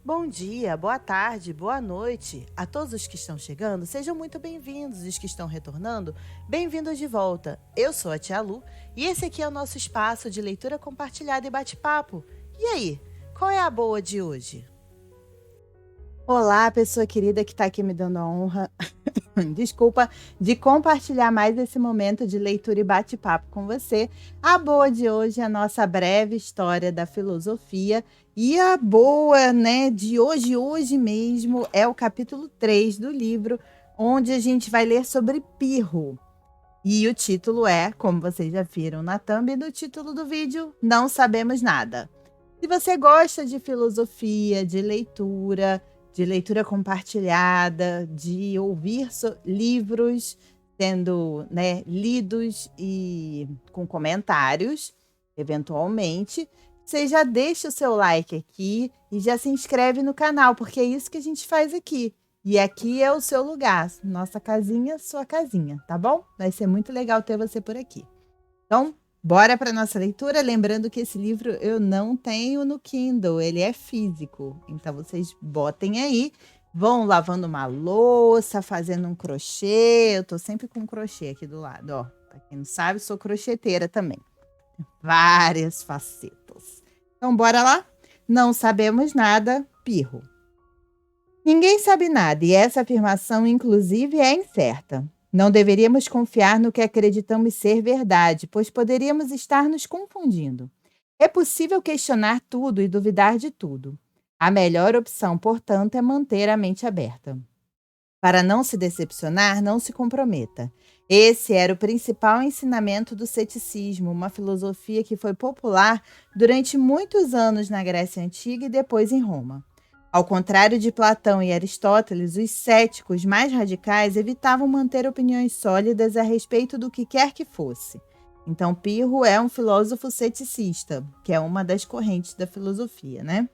Bom dia, boa tarde, boa noite. A todos os que estão chegando, sejam muito bem-vindos. E os que estão retornando, bem-vindos de volta. Eu sou a Tia Lu e esse aqui é o nosso espaço de leitura compartilhada e bate-papo. E aí, qual é a boa de hoje? Olá, pessoa querida que está aqui me dando a honra, desculpa, de compartilhar mais esse momento de leitura e bate-papo com você. A boa de hoje é a nossa breve história da filosofia. E a boa, né, de hoje mesmo, é o capítulo 3 do livro, onde a gente vai ler sobre Pirro. E o título é, como vocês já viram na thumb do título do vídeo, Não Sabemos Nada. Se você gosta de filosofia, de leitura compartilhada, de ouvir livros sendo, né, lidos e com comentários, eventualmente, você já deixa o seu like aqui e já se inscreve no canal, porque é isso que a gente faz aqui. E aqui é o seu lugar, nossa casinha, sua casinha, tá bom? Vai ser muito legal ter você por aqui. Então, bora para nossa leitura. Lembrando que esse livro eu não tenho no Kindle, ele é físico. Então, vocês botem aí, vão lavando uma louça, fazendo um crochê. Eu tô sempre com um crochê aqui do lado, ó. Pra quem não sabe, sou crocheteira também. Várias facetas. Então, bora lá? Não sabemos nada, Pirro. Ninguém sabe nada, e essa afirmação, inclusive, é incerta. Não deveríamos confiar no que acreditamos ser verdade, pois poderíamos estar nos confundindo. É possível questionar tudo e duvidar de tudo. A melhor opção, portanto, é manter a mente aberta. Para não se decepcionar, não se comprometa. Esse era o principal ensinamento do ceticismo, uma filosofia que foi popular durante muitos anos na Grécia Antiga e depois em Roma. Ao contrário de Platão e Aristóteles, os céticos mais radicais evitavam manter opiniões sólidas a respeito do que quer que fosse. Então, Pirro é um filósofo ceticista, que é uma das correntes da filosofia, né?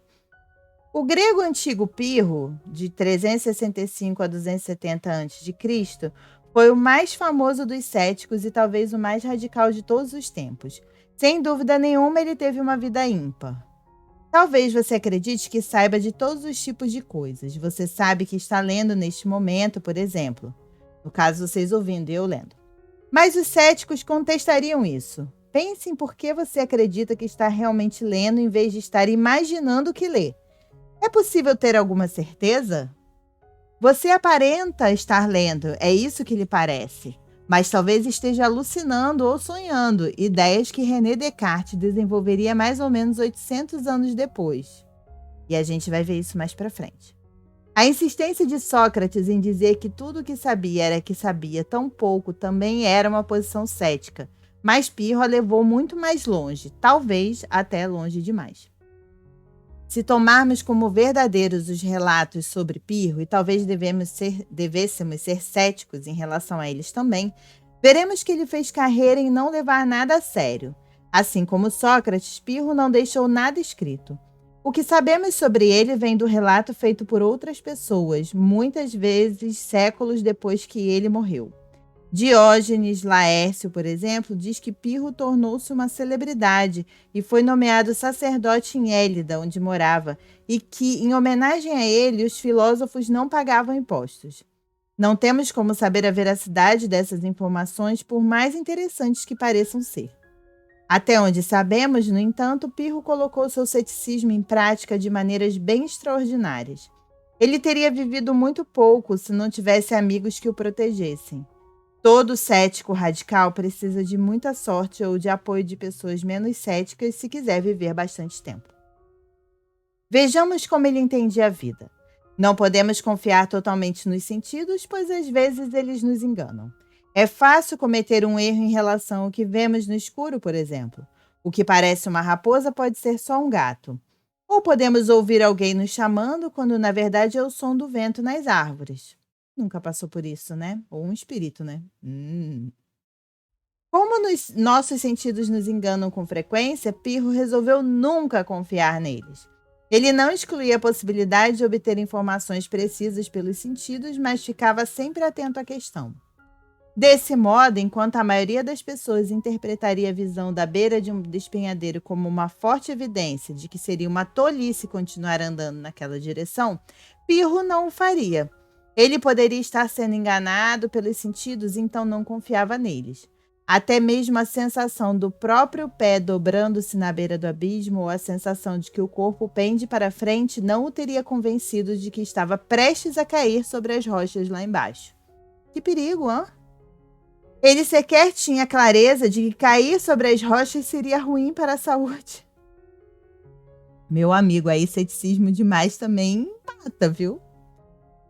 O grego antigo Pirro, de 365 a 270 a.C., foi o mais famoso dos céticos e talvez o mais radical de todos os tempos. Sem dúvida nenhuma, ele teve uma vida ímpar. Talvez você acredite que saiba de todos os tipos de coisas. Você sabe que está lendo neste momento, por exemplo. No caso, vocês ouvindo e eu lendo. Mas os céticos contestariam isso. Pense em por que você acredita que está realmente lendo em vez de estar imaginando que lê. É possível ter alguma certeza? Você aparenta estar lendo, é isso que lhe parece. Mas talvez esteja alucinando ou sonhando, ideias que René Descartes desenvolveria mais ou menos 800 anos depois. E a gente vai ver isso mais para frente. A insistência de Sócrates em dizer que tudo o que sabia era que sabia tão pouco também era uma posição cética, mas Pirro a levou muito mais longe, talvez até longe demais. Se tomarmos como verdadeiros os relatos sobre Pirro, e talvez devêssemos ser céticos em relação a eles também, veremos que ele fez carreira em não levar nada a sério. Assim como Sócrates, Pirro não deixou nada escrito. O que sabemos sobre ele vem do relato feito por outras pessoas, muitas vezes séculos depois que ele morreu. Diógenes Laércio, por exemplo, diz que Pirro tornou-se uma celebridade e foi nomeado sacerdote em Élida, onde morava, e que, em homenagem a ele, os filósofos não pagavam impostos. Não temos como saber a veracidade dessas informações, por mais interessantes que pareçam ser. Até onde sabemos, no entanto, Pirro colocou seu ceticismo em prática de maneiras bem extraordinárias. Ele teria vivido muito pouco se não tivesse amigos que o protegessem. Todo cético radical precisa de muita sorte ou de apoio de pessoas menos céticas se quiser viver bastante tempo. Vejamos como ele entendia a vida. Não podemos confiar totalmente nos sentidos, pois às vezes eles nos enganam. É fácil cometer um erro em relação ao que vemos no escuro, por exemplo. O que parece uma raposa pode ser só um gato. Ou podemos ouvir alguém nos chamando quando na verdade é o som do vento nas árvores. Nunca passou por isso, né? Ou um espírito, né? Como nossos sentidos nos enganam com frequência, Pirro resolveu nunca confiar neles. Ele não excluía a possibilidade de obter informações precisas pelos sentidos, mas ficava sempre atento à questão. Desse modo, enquanto a maioria das pessoas interpretaria a visão da beira de um despenhadeiro como uma forte evidência de que seria uma tolice continuar andando naquela direção, Pirro não o faria. Ele poderia estar sendo enganado pelos sentidos, então não confiava neles. Até mesmo a sensação do próprio pé dobrando-se na beira do abismo ou a sensação de que o corpo pende para frente não o teria convencido de que estava prestes a cair sobre as rochas lá embaixo. Que perigo, hã? Ele sequer tinha clareza de que cair sobre as rochas seria ruim para a saúde. Meu amigo, aí ceticismo demais também mata, viu?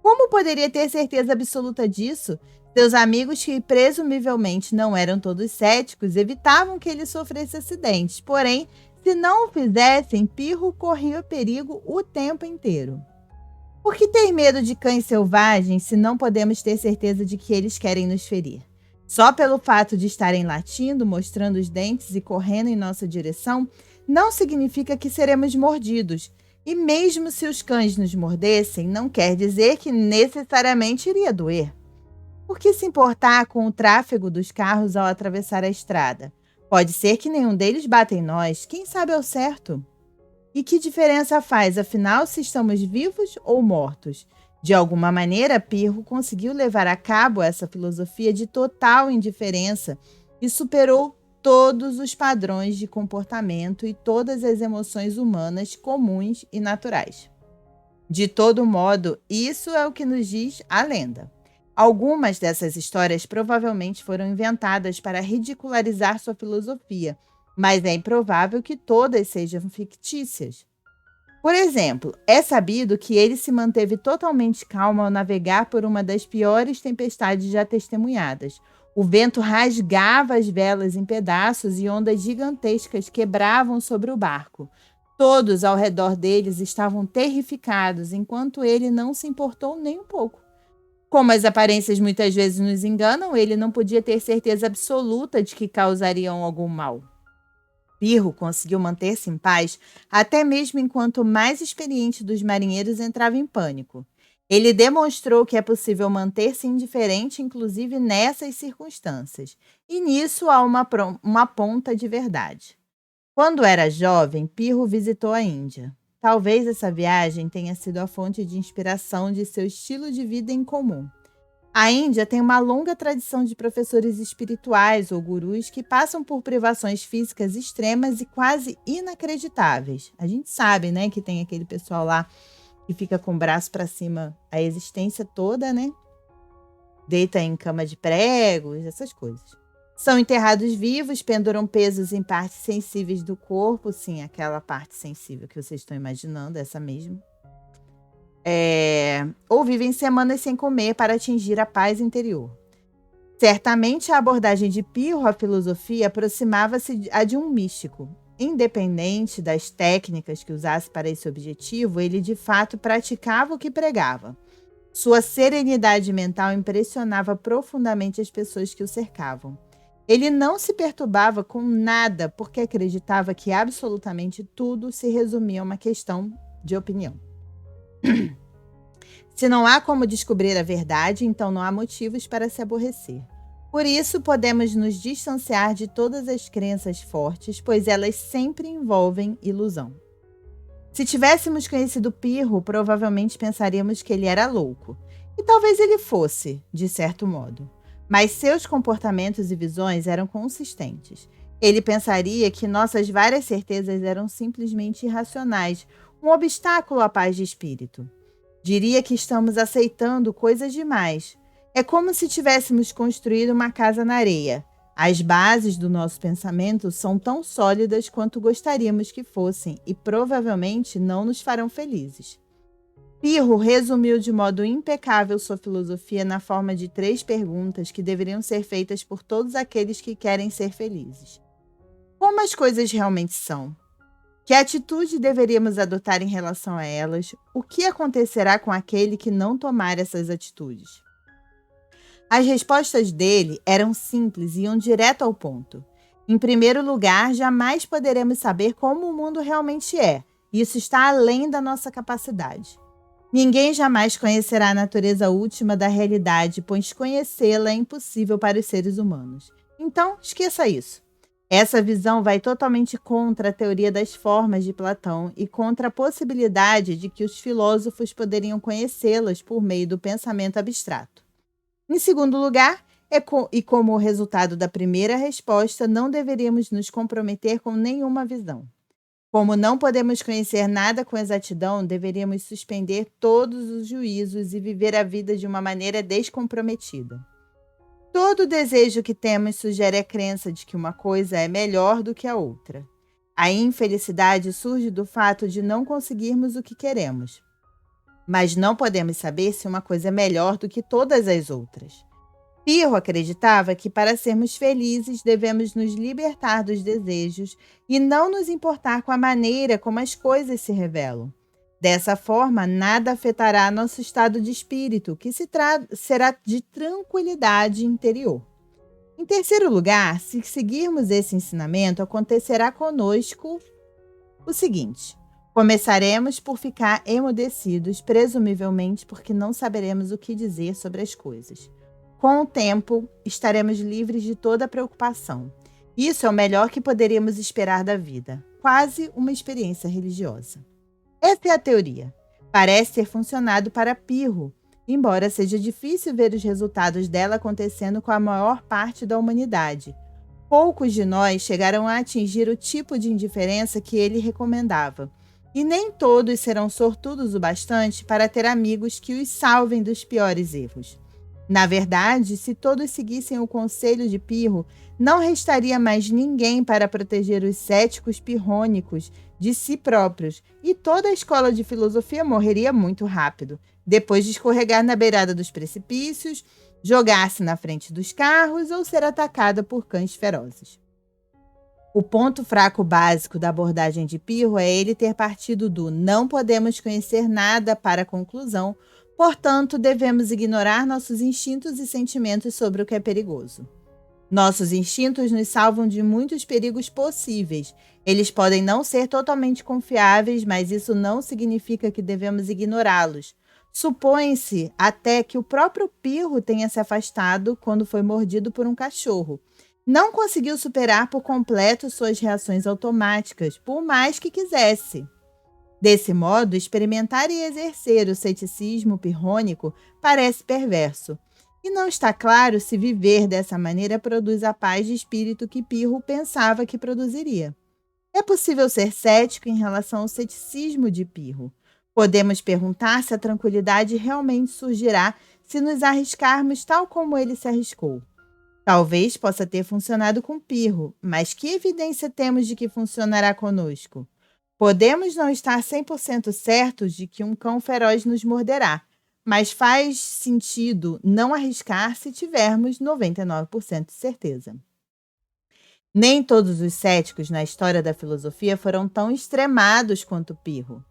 Como poderia ter certeza absoluta disso? Seus amigos, que presumivelmente não eram todos céticos, evitavam que ele sofresse acidentes. Porém, se não o fizessem, Pirro corria perigo o tempo inteiro. Por que ter medo de cães selvagens se não podemos ter certeza de que eles querem nos ferir? Só pelo fato de estarem latindo, mostrando os dentes e correndo em nossa direção, não significa que seremos mordidos. E mesmo se os cães nos mordessem, não quer dizer que necessariamente iria doer. Por que se importar com o tráfego dos carros ao atravessar a estrada? Pode ser que nenhum deles bata em nós, quem sabe ao certo? E que diferença faz, afinal, se estamos vivos ou mortos? De alguma maneira, Pirro conseguiu levar a cabo essa filosofia de total indiferença e superou todos os padrões de comportamento e todas as emoções humanas comuns e naturais. De todo modo, isso é o que nos diz a lenda. Algumas dessas histórias provavelmente foram inventadas para ridicularizar sua filosofia, mas é improvável que todas sejam fictícias. Por exemplo, é sabido que ele se manteve totalmente calmo ao navegar por uma das piores tempestades já testemunhadas. O vento rasgava as velas em pedaços e ondas gigantescas quebravam sobre o barco. Todos ao redor deles estavam terrificados, enquanto ele não se importou nem um pouco. Como as aparências muitas vezes nos enganam, ele não podia ter certeza absoluta de que causariam algum mal. Pirro conseguiu manter-se em paz até mesmo enquanto o mais experiente dos marinheiros entrava em pânico. Ele demonstrou que é possível manter-se indiferente, inclusive nessas circunstâncias. E nisso há uma ponta de verdade. Quando era jovem, Pirro visitou a Índia. Talvez essa viagem tenha sido a fonte de inspiração de seu estilo de vida incomum. A Índia tem uma longa tradição de professores espirituais ou gurus que passam por privações físicas extremas e quase inacreditáveis. A gente sabe, né, que tem aquele pessoal lá que fica com o braço para cima a existência toda, né? Deita em cama de pregos, essas coisas. São enterrados vivos, penduram pesos em partes sensíveis do corpo, sim, aquela parte sensível que vocês estão imaginando, essa mesmo. Ou vivem semanas sem comer para atingir a paz interior. Certamente a abordagem de Pirro à filosofia aproximava-se a de um místico. Independente das técnicas que usasse para esse objetivo, ele de fato praticava o que pregava. Sua serenidade mental impressionava profundamente as pessoas que o cercavam. Ele não se perturbava com nada porque acreditava que absolutamente tudo se resumia a uma questão de opinião. Se não há como descobrir a verdade, então não há motivos para se aborrecer. Por isso, podemos nos distanciar de todas as crenças fortes, pois elas sempre envolvem ilusão. Se tivéssemos conhecido Pirro, provavelmente pensaríamos que ele era louco. E talvez ele fosse, de certo modo. Mas seus comportamentos e visões eram consistentes. Ele pensaria que nossas várias certezas eram simplesmente irracionais, um obstáculo à paz de espírito. Diria que estamos aceitando coisas demais. É como se tivéssemos construído uma casa na areia. As bases do nosso pensamento são tão sólidas quanto gostaríamos que fossem e provavelmente não nos farão felizes. Pirro resumiu de modo impecável sua filosofia na forma de 3 perguntas que deveriam ser feitas por todos aqueles que querem ser felizes. Como as coisas realmente são? Que atitude deveríamos adotar em relação a elas? O que acontecerá com aquele que não tomar essas atitudes? As respostas dele eram simples e iam direto ao ponto. Em primeiro lugar, jamais poderemos saber como o mundo realmente é. Isso está além da nossa capacidade. Ninguém jamais conhecerá a natureza última da realidade, pois conhecê-la é impossível para os seres humanos. Então, esqueça isso. Essa visão vai totalmente contra a teoria das formas de Platão e contra a possibilidade de que os filósofos poderiam conhecê-las por meio do pensamento abstrato. Em segundo lugar, e como resultado da primeira resposta, não deveríamos nos comprometer com nenhuma visão. Como não podemos conhecer nada com exatidão, deveríamos suspender todos os juízos e viver a vida de uma maneira descomprometida. Todo desejo que temos sugere a crença de que uma coisa é melhor do que a outra. A infelicidade surge do fato de não conseguirmos o que queremos. Mas não podemos saber se uma coisa é melhor do que todas as outras. Pirro acreditava que para sermos felizes devemos nos libertar dos desejos e não nos importar com a maneira como as coisas se revelam. Dessa forma, nada afetará nosso estado de espírito, que será de tranquilidade interior. Em terceiro lugar, se seguirmos esse ensinamento, acontecerá conosco o seguinte: começaremos por ficar emudecidos, presumivelmente porque não saberemos o que dizer sobre as coisas. Com o tempo, estaremos livres de toda preocupação. Isso é o melhor que poderíamos esperar da vida, quase uma experiência religiosa. Essa é a teoria. Parece ter funcionado para Pirro, embora seja difícil ver os resultados dela acontecendo com a maior parte da humanidade. Poucos de nós chegaram a atingir o tipo de indiferença que ele recomendava, e nem todos serão sortudos o bastante para ter amigos que os salvem dos piores erros. Na verdade, se todos seguissem o conselho de Pirro, não restaria mais ninguém para proteger os céticos pirrônicos de si próprios, e toda a escola de filosofia morreria muito rápido, depois de escorregar na beirada dos precipícios, jogar-se na frente dos carros ou ser atacada por cães ferozes. O ponto fraco básico da abordagem de Pirro é ele ter partido do não podemos conhecer nada para a conclusão, portanto, devemos ignorar nossos instintos e sentimentos sobre o que é perigoso. Nossos instintos nos salvam de muitos perigos possíveis. Eles podem não ser totalmente confiáveis, mas isso não significa que devemos ignorá-los. Supõe-se até que o próprio Pirro tenha se afastado quando foi mordido por um cachorro. Não conseguiu superar por completo suas reações automáticas, por mais que quisesse. Desse modo, experimentar e exercer o ceticismo pirrônico parece perverso. E não está claro se viver dessa maneira produz a paz de espírito que Pirro pensava que produziria. É possível ser cético em relação ao ceticismo de Pirro. Podemos perguntar se a tranquilidade realmente surgirá se nos arriscarmos tal como ele se arriscou. Talvez possa ter funcionado com Pirro, mas que evidência temos de que funcionará conosco? Podemos não estar 100% certos de que um cão feroz nos morderá, mas faz sentido não arriscar se tivermos 99% de certeza. Nem todos os céticos na história da filosofia foram tão extremados quanto Pirro.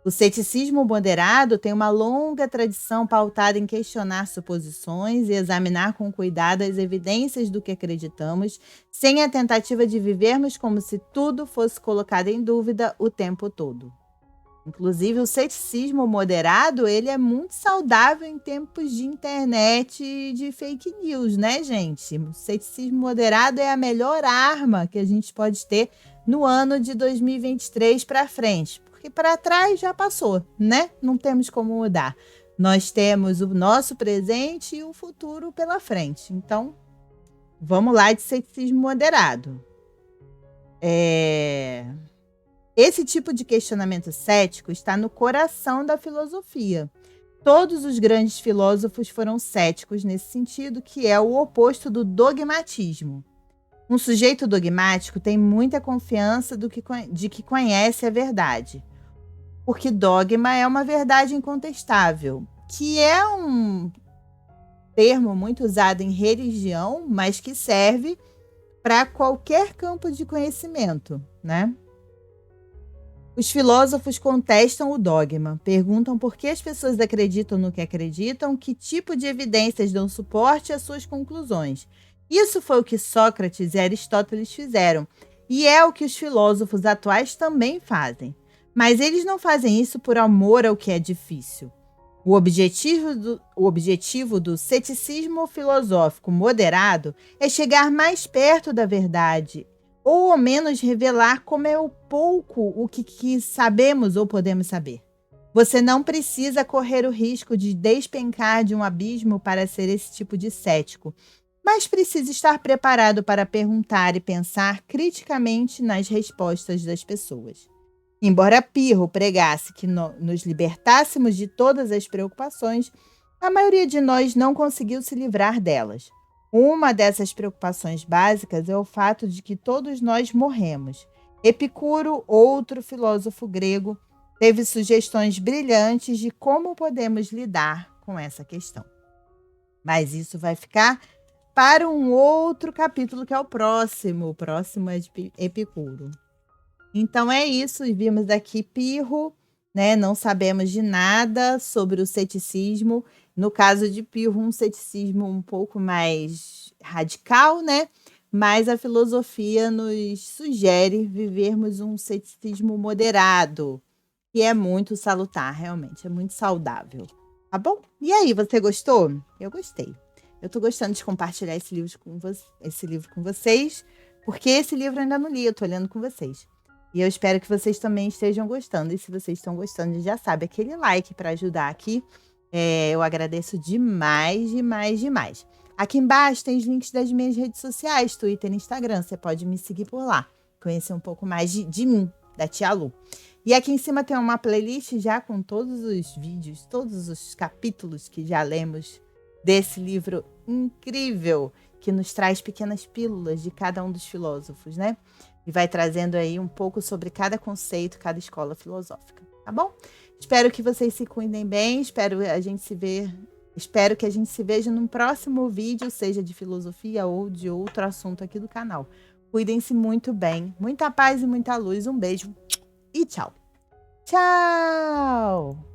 O ceticismo moderado tem uma longa tradição pautada em questionar suposições e examinar com cuidado as evidências do que acreditamos, sem a tentativa de vivermos como se tudo fosse colocado em dúvida o tempo todo. Inclusive, o ceticismo moderado, ele é muito saudável em tempos de internet e de fake news, né, gente? O ceticismo moderado é a melhor arma que a gente pode ter no ano de 2023 para frente, porque para trás já passou, né? Não temos como mudar. Nós temos o nosso presente e o futuro pela frente. Então, vamos lá de ceticismo moderado. Esse tipo de questionamento cético está no coração da filosofia. Todos os grandes filósofos foram céticos nesse sentido, que é o oposto do dogmatismo. Um sujeito dogmático tem muita confiança de que conhece a verdade, porque dogma é uma verdade incontestável, que é um termo muito usado em religião, mas que serve para qualquer campo de conhecimento, né? Os filósofos contestam o dogma, perguntam por que as pessoas acreditam no que acreditam, que tipo de evidências dão suporte às suas conclusões. Isso foi o que Sócrates e Aristóteles fizeram, e é o que os filósofos atuais também fazem. Mas eles não fazem isso por amor ao que é difícil. O objetivo do ceticismo filosófico moderado é chegar mais perto da verdade, ou ao menos revelar como é o pouco o que sabemos ou podemos saber. Você não precisa correr o risco de despencar de um abismo para ser esse tipo de cético, mas precisa estar preparado para perguntar e pensar criticamente nas respostas das pessoas. Embora Pirro pregasse que nos libertássemos de todas as preocupações, a maioria de nós não conseguiu se livrar delas. Uma dessas preocupações básicas é o fato de que todos nós morremos. Epicuro, outro filósofo grego, teve sugestões brilhantes de como podemos lidar com essa questão. Mas isso vai ficar para um outro capítulo, que é o próximo. O próximo é de Epicuro. Então é isso, e vimos aqui Pirro, né? Não sabemos de nada sobre o ceticismo. No caso de Pirro, um ceticismo um pouco mais radical, né? Mas a filosofia nos sugere vivermos um ceticismo moderado, que é muito salutar, realmente, é muito saudável. Tá bom? E aí, você gostou? Eu gostei. Eu tô gostando de compartilhar esse livro com vocês, porque esse livro eu ainda não li, eu tô olhando com vocês. E eu espero que vocês também estejam gostando. E se vocês estão gostando, já sabe, aquele like para ajudar aqui. Eu agradeço demais, demais, demais. Aqui embaixo tem os links das minhas redes sociais, Twitter e Instagram. Você pode me seguir por lá, conhecer um pouco mais de mim, da Tia Lu. E aqui em cima tem uma playlist já com todos os vídeos, todos os capítulos que já lemos desse livro incrível, que nos traz pequenas pílulas de cada um dos filósofos, né? E vai trazendo aí um pouco sobre cada conceito, cada escola filosófica, tá bom? Espero que vocês se cuidem bem, espero que a gente se veja num próximo vídeo, seja de filosofia ou de outro assunto aqui do canal. Cuidem-se muito bem, muita paz e muita luz, um beijo e tchau! Tchau!